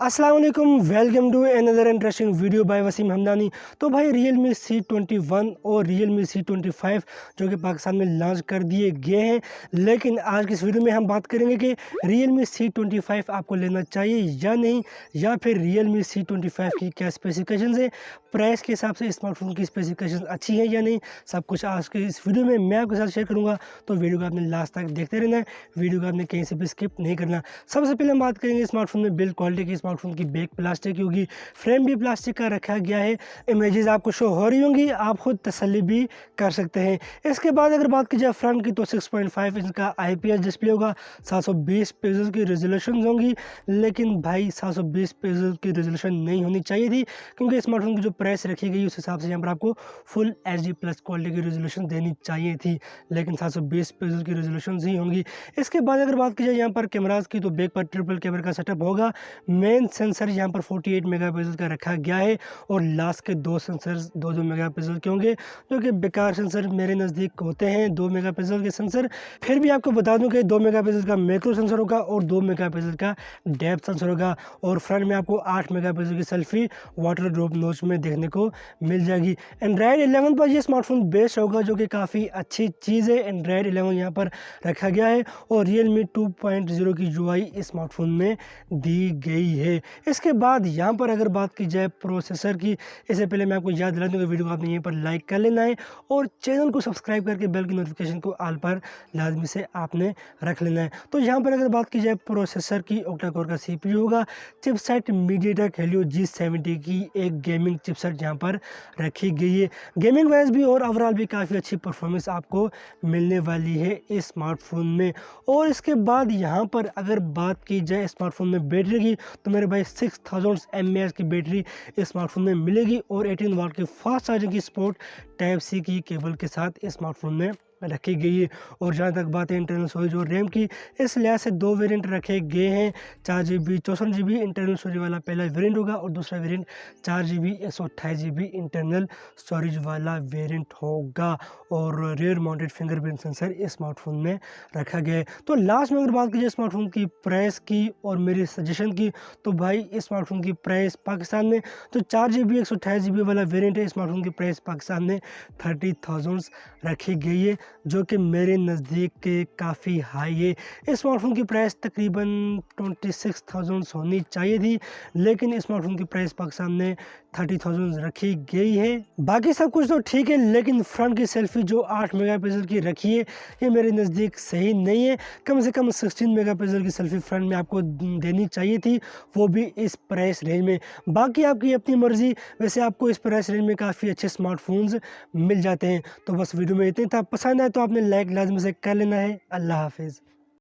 अस्सलामुअलैकुम, welcome to another interesting video by Wasim Hamdani. तो भाई Realme C21 और Realme C25 जो कि पाकिस्तान में लॉन्च कर दिए गए हैं, लेकिन आज की इस वीडियो में हम बात करेंगे कि Realme C25 आपको लेना चाहिए या नहीं, या फिर Realme C25 की क्या स्पेसिफिकेशन है, प्राइस के हिसाब से स्मार्टफोन की स्पेसिफिकेशन अच्छी है या नहीं, सब कुछ आज के इस वीडियो में मैं आपके साथ शेयर करूँगा। तो वीडियो को आपने लास्ट तक देखते रहना है, वीडियो को आपने कहीं से भी स्किप नहीं करना। सबसे पहले हम बात करेंगे स्मार्टफोन में बिल्ड क्वालिटी की। स्मार्टफोन की बैक प्लास्टिक होगी, फ्रेम भी प्लास्टिक का रखा गया है, इमेजेस आपको शो हो रही होंगी, आप खुद तसल्ली भी कर सकते हैं। इसके बाद अगर बात की जाए फ्रंट की तो 6.5 इंच का IPS डिस्प्ले होगा, 720 पिक्सल की रेजोल्यूशन होंगी। लेकिन भाई 720 पिक्सल की रेजोल्यूशन नहीं होनी चाहिए थी, क्योंकि स्मार्टफोन की जो प्राइस रखी गई उस हिसाब से यहाँ पर आपको फुल HD प्लस क्वालिटी की रेजोल्यूशन देनी चाहिए थी, लेकिन 720 पिक्सल की रेजोल्यूशन ही होंगी। इसके बाद अगर बात की जाए यहाँ पर कैमराज की तो बैक पर ट्रिपल कैमरा का सेटअप होगा। मेन सेंसर यहाँ पर 48 मेगापिक्सल का रखा गया है और लास्ट के दो सेंसर 2-2 मेगापिक्सल के होंगे, जो कि बेकार सेंसर मेरे नज़दीक होते हैं 2 मेगापिक्सल के सेंसर। फिर भी आपको बता दूं कि 2 मेगापिक्सल का मैक्रो सेंसर होगा और 2 मेगापिक्सल का डेप्थ सेंसर होगा, और फ्रंट में आपको 8 मेगापिक्सल की सेल्फी वाटर ड्रॉप नोच में देखने को मिल जाएगी। एंड्रॉयड 11 पर यह स्मार्टफोन बेस्ट होगा, जो कि काफ़ी अच्छी चीज़ है। एंड्रॉयड 11 यहाँ पर रखा गया है और Realme 2.0 की UI इस स्मार्टफोन में दी गई है। इसके बाद यहाँ पर अगर बात की जाए प्रोसेसर की, इससे पहले मैं आपको याद दिला दूँ कि वीडियो को आपने यहीं पर लाइक कर लेना है और चैनल को सब्सक्राइब करके बेल की नोटिफिकेशन को ऑल पर लाजमी से आपने रख लेना है। तो यहाँ पर अगर बात की जाए प्रोसेसर की, ऑक्टा कोर का CPU होगा, चिपसेट MediaTek Helio G70 की एक गेमिंग चिपसेट यहाँ पर रखी गई है। गेमिंग वाइज भी और ओवरऑल भी काफ़ी अच्छी परफॉर्मेंस आपको मिलने वाली है इस स्मार्टफोन में। और इसके बाद यहाँ पर अगर बात की जाए स्मार्टफोन में बैटरी की, तो मेरे भाई 6000 mAh की बैटरी इस स्मार्टफोन में मिलेगी और 18 वाट की फास्ट चार्जिंग की सपोर्ट Type-C की केबल के साथ इस स्मार्टफोन में रखी गई है। और जहाँ तक बात है इंटरनल स्टोरेज और रैम की, इस लिहाज से 2 वेरिएंट रखे गए हैं। 4GB 64GB इंटरनल स्टोरेज वाला पहला वेरिएंट होगा और दूसरा variant 4GB 128GB internal storage वाला वेरिएंट होगा। और रियर माउंटेड फिंगरप्रिंट सेंसर इस स्मार्टफोन में रखा गया है। तो लास्ट में अगर बात की जाए स्मार्टफोन की प्राइस की और मेरी सजेशन की, तो भाई इस स्मार्टफोन की प्राइस पाकिस्तान में जो 4GB 128GB वाला वेरिएंट है, स्मार्टफोन की प्राइस पाकिस्तान में 30,000 रखी गई है, जो कि मेरे नज़दीक के काफ़ी हाई है। इस स्मार्टफोन की प्राइस तकरीबन 26,000 होनी चाहिए थी, लेकिन इस स्मार्टफोन की प्राइस पाकिस्तान में 30,000 रखी गई है। बाकी सब कुछ तो ठीक है, लेकिन फ्रंट की सेल्फी जो 8 मेगापिक्सल की रखी है, ये मेरे नज़दीक सही नहीं है। कम से कम 16 मेगापिक्सल की सेल्फी फ्रंट में आपको देनी चाहिए थी, वो भी इस प्राइस रेंज में। बाकी आपकी अपनी मर्ज़ी, वैसे आपको इस प्राइस रेंज में काफ़ी अच्छे स्मार्टफोन्स मिल जाते हैं। तो बस वीडियो में इतना था, पसंद आए तो आपने लाइक लाजमी से कर लेना है। अल्लाह हाफिज़।